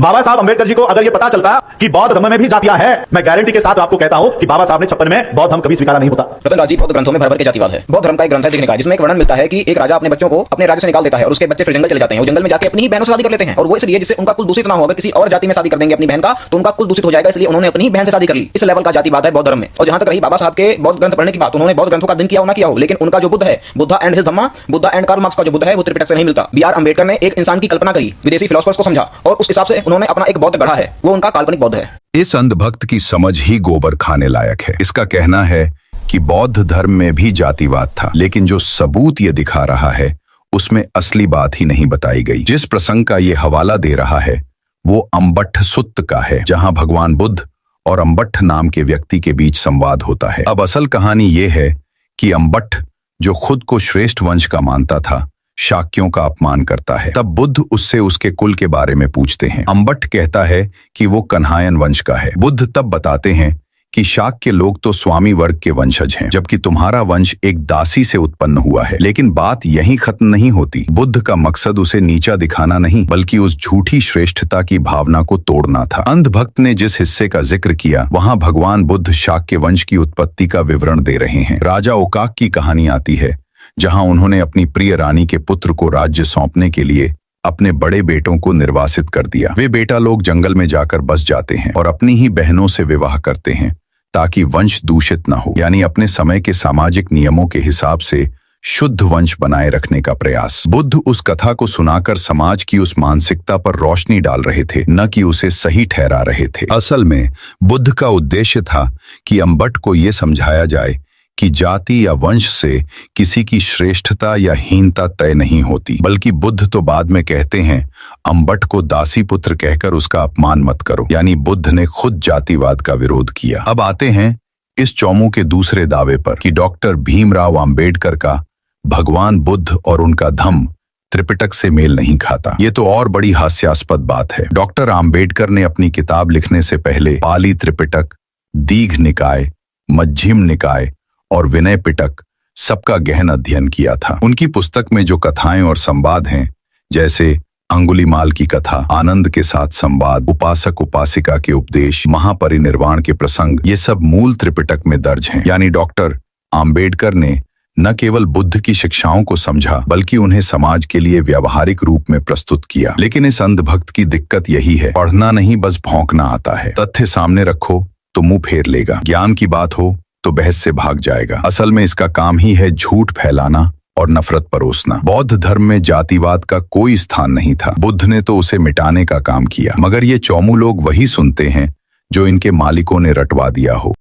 बाबा साहब अंबेडकर जी को अगर ये पता चलता कि बौद्ध धर्म में भी जातियां हैं, मैं गारंटी के साथ आपको कहता हूं कि बाबा साहब ने 56 में बौद्ध धर्म कभी स्वीकारा नहीं होता। रतन राजी बौद्ध ग्रंथों में भर भर के जातिवाद है। बौद्ध धर्म का एक ग्रंथ है दिखने का, जिसमें एक वर्णन मिलता है कि एक राजा अपने बच्चों को अपने राज्य से निकाल देता है और उसके बच्चे फिर जंगल चले जाते हैं। वो जंगल में जाके अपनी ही बहनों से शादी कर लेते हैं, और वो इसलिए जिससे उनका कुल दूषित ना हो। अगर किसी और जाति में शादी कर देंगे अपनी बहन का तो उनका कुल दूषित हो जाएगा, इसलिए उन्होंने अपनी बहन से शादी कर ली। इस लेवल का जातिवाद है बौद्ध धर्म में। और जहां तक रही बाबा साहब के बौद्ध ग्रंथ पढ़ने की बात, उन्होंने बौद्ध ग्रंथों का अध्ययन किया हो ना किया हो, लेकिन उनका जो बुद्ध है, Buddha and his Dhamma, Buddha and Karl Marx का जो बुद्ध है वो त्रिपिटक से नहीं मिलता। बी आर अम्बेडकर ने एक इंसान की कल्पना करी, विदेशी फिलोसफर्स को समझा और उस हिसाब से उन्होंने अपना एक बौद्ध गढ़ा है, वो उनका काल्पनिक बौद्ध है। इस अंधभक्त की समझ ही गोबर खाने लायक है। इसका कहना है कि बौद्ध धर्म में भी जातिवाद था, लेकिन जो सबूत ये दिखा रहा है उसमें असली बात ही नहीं बताई गई। जिस प्रसंग का ये हवाला दे रहा है वो अम्बट्ठ सुत्त का है, जहां भगवान बुद्ध और अम्बट्ठ नाम के व्यक्ति के बीच संवाद होता है। अब असल कहानी ये है कि अम्बट्ठ, जो खुद को श्रेष्ठ वंश का मानता था, शाक्यों का अपमान करता है। तब बुद्ध उससे उसके कुल के बारे में पूछते हैं। अम्बट्ठ कहता है कि वो कन्हायन वंश का है। बुद्ध तब बताते हैं कि शाक्य लोग तो स्वामी वर्ग के वंशज हैं, जबकि तुम्हारा वंश एक दासी से उत्पन्न हुआ है। लेकिन बात यहीं खत्म नहीं होती। बुद्ध का मकसद उसे नीचा दिखाना नहीं, बल्कि उस झूठी श्रेष्ठता की भावना को तोड़ना था। अंधभक्त ने जिस हिस्से का जिक्र किया, वहां भगवान बुद्ध शाक्य वंश की उत्पत्ति का विवरण दे रहे हैं। राजा ओकाक की कहानी आती है, जहां उन्होंने अपनी प्रिय रानी के पुत्र को राज्य सौंपने के लिए अपने बड़े बेटों को निर्वासित कर दिया। वे बेटा लोग जंगल में जाकर बस जाते हैं और अपनी ही बहनों से विवाह करते हैं ताकि वंश दूषित न हो, यानी अपने समय के सामाजिक नियमों के हिसाब से शुद्ध वंश बनाए रखने का प्रयास। बुद्ध उस कथा को सुनाकर समाज की उस मानसिकता पर रोशनी डाल रहे थे, न कि उसे सही ठहरा रहे थे। असल में बुद्ध का उद्देश्य था कि अम्बट्ठ को यह समझाया जाए कि जाति या वंश से किसी की श्रेष्ठता या हीनता तय नहीं होती, बल्कि बुद्ध तो बाद में कहते हैं अम्बट्ठ को दासी पुत्र कहकर उसका अपमान मत करो। यानी बुद्ध ने खुद जातिवाद का विरोध किया। अब आते हैं इस चौमू के दूसरे दावे पर कि डॉक्टर भीमराव अंबेडकर का भगवान बुद्ध और उनका धम्म त्रिपिटक से मेल नहीं खाता। ये तो और बड़ी हास्यास्पद बात है। डॉक्टर अंबेडकर ने अपनी किताब लिखने से पहले पाली त्रिपिटक, दीघ निकाय, मध्यम निकाय और विनय पिटक सबका गहन अध्ययन किया था। उनकी पुस्तक में जो कथाएं और संवाद हैं, जैसे अंगुलीमाल की कथा, आनंद के साथ संवाद, उपासक उपासिका के उपदेश, महापरिनिर्वाण के प्रसंग, ये सब मूल त्रिपिटक में दर्ज हैं। यानी डॉक्टर अंबेडकर ने न केवल बुद्ध की शिक्षाओं को समझा, बल्कि उन्हें समाज के लिए व्यावहारिक रूप में प्रस्तुत किया। लेकिन इस अंधभक्त की दिक्कत यही है, पढ़ना नहीं बस भौंकना आता है। तथ्य सामने रखो तो मुंह फेर लेगा, ज्ञान की बात हो तो बहस से भाग जाएगा। असल में इसका काम ही है झूठ फैलाना और नफरत परोसना। बौद्ध धर्म में जातिवाद का कोई स्थान नहीं था। बुद्ध ने तो उसे मिटाने का काम किया, मगर ये चौमू लोग वही सुनते हैं जो इनके मालिकों ने रटवा दिया हो।